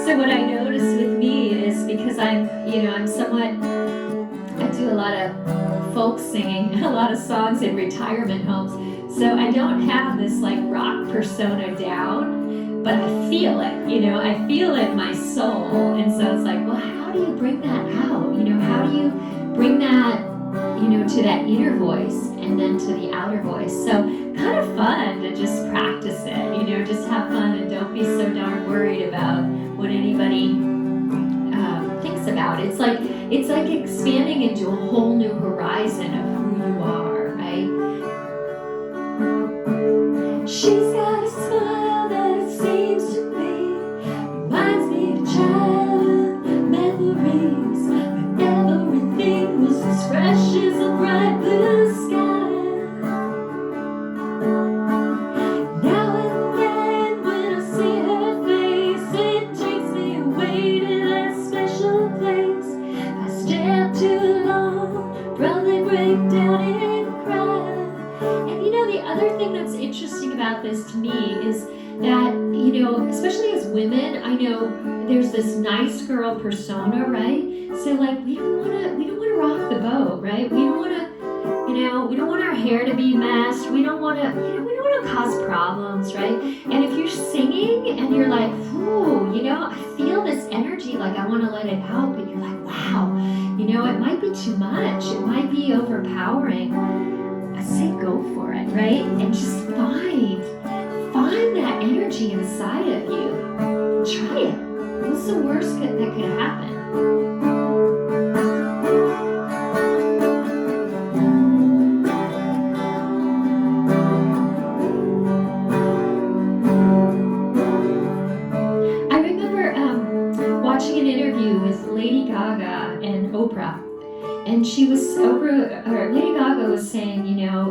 So what I noticed with me is because I do a lot of folk singing, a lot of songs in retirement homes. So I don't have this like rock persona down, but I feel it, I feel it in my soul. And so it's like, well, how do you bring that out? How do you bring that, to that inner voice and then to the outer voice? So kind of fun to just practice it, just have fun and don't be so darn worried about what anybody thinks about. It's like expanding into a whole new horizon of who you are, right? She's got a smile that it seems to me reminds me of childhood memories when everything was as fresh as a bright blue sky. Now and then when I see her face, it takes me away to that special place. If I stare too long, probably break down and cry. And the other thing that's interesting about this to me is that, especially as women, I know there's this nice girl persona, right? So like we don't want to rock the boat, right? We don't want to, we don't want our hair to be messed. We don't want to, we don't want to cause problems, right? And if you're singing and you're like, ooh, I feel this energy, like I want to let it out, but you're like, wow, it might be too much. It might be overpowering. I say go for it, right? And just find that energy inside of you. Try it. What's the worst that could happen? I remember watching an interview with Lady Gaga and Oprah. And Lady Gaga was saying,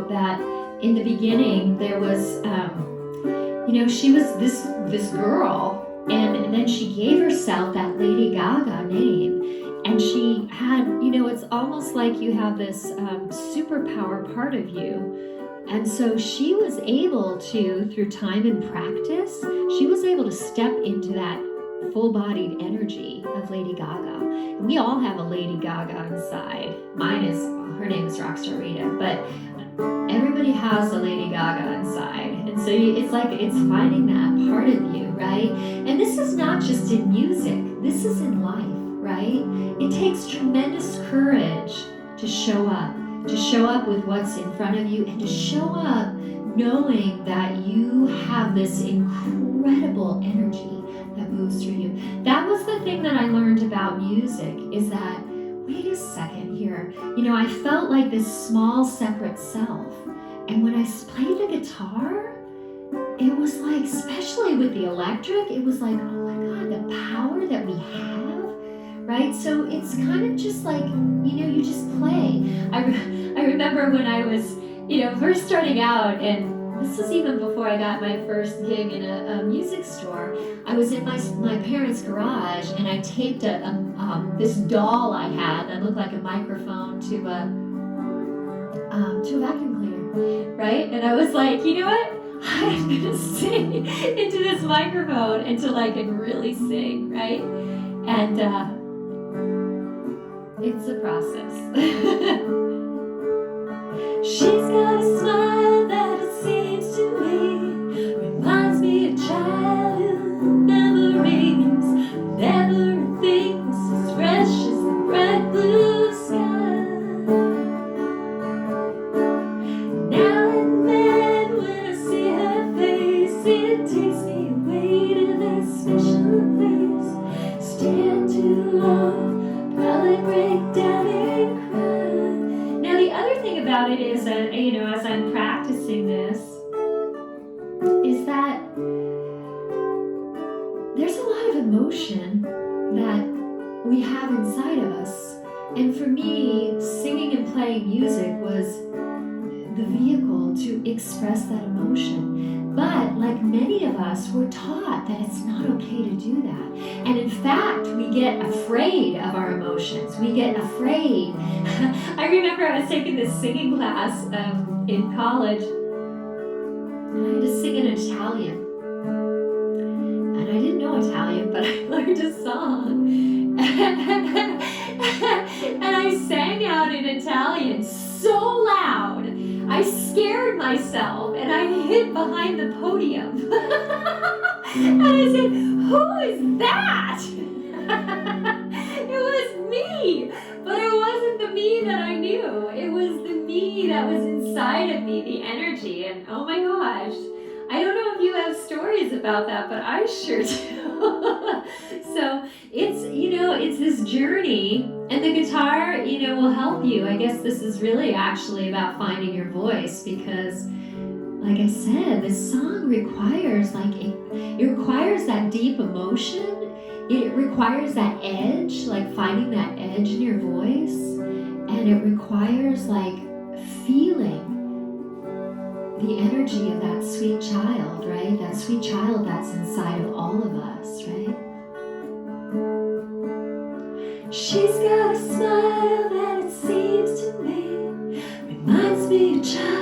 that in the beginning there was, she was this girl, and then she gave herself that Lady Gaga name, and she had, it's almost like you have this superpower part of you. And so she was able to, through time and practice, she was able to step into that full-bodied energy of Lady Gaga. And we all have a Lady Gaga inside. Her name is Rockstar Rita, but everybody has a Lady Gaga inside. And so it's finding that part of you, right? And this is not just in music, this is in life, right? It takes tremendous courage to show up with what's in front of you, and to show up knowing that you have this incredible energy that moves through you. That was the thing that I learned about music, is that, wait a second here, I felt like this small separate self, and when I played the guitar, it was like, especially with the electric, it was like, oh my God, the power that we have, right? So it's kind of just like, you just play. I remember when I was, first starting out, and this was even before I got my first gig in a music store. I was in my parents' garage, and I taped this doll I had that looked like a microphone to a vacuum cleaner, right? And I was like, you know what? I'm gonna sing into this microphone until I can really sing, right? And it's a process. She's got a smile that it seems to me reminds me of childhood memories when everything was as fresh as the bright blue sky. Now and then when I see her face, it takes me away to that special place. Stare too long, probably break down and cry. Now the other thing about it is that, as I'm practicing this, is that there's a lot of emotion that we have inside of us. And for me, singing and playing music was the vehicle to express that emotion. But like many of us, we're taught that it's not okay to do that. And in fact, we get afraid of our emotions. We get afraid. I remember I was taking this singing class in college, and I had to sing in Italian. And I didn't know Italian, but I learned learned a song. And I sang out in Italian so loud, I scared myself, and I hid behind the podium. And I said, "Who is that?" It was me, but it wasn't the me that I knew. It was the me that was inside of me, the energy. And oh my gosh, I don't know if you have stories about that, but I sure do. So it's this journey, and the guitar, will help you. I guess this is really actually about finding your voice, because like I said, this song requires it requires that deep emotion. It requires that edge, like finding that edge in your voice, and it requires feeling the energy of that sweet child, right? That sweet child that's inside of all of us, right? She's got a smile that it seems to me reminds me of child.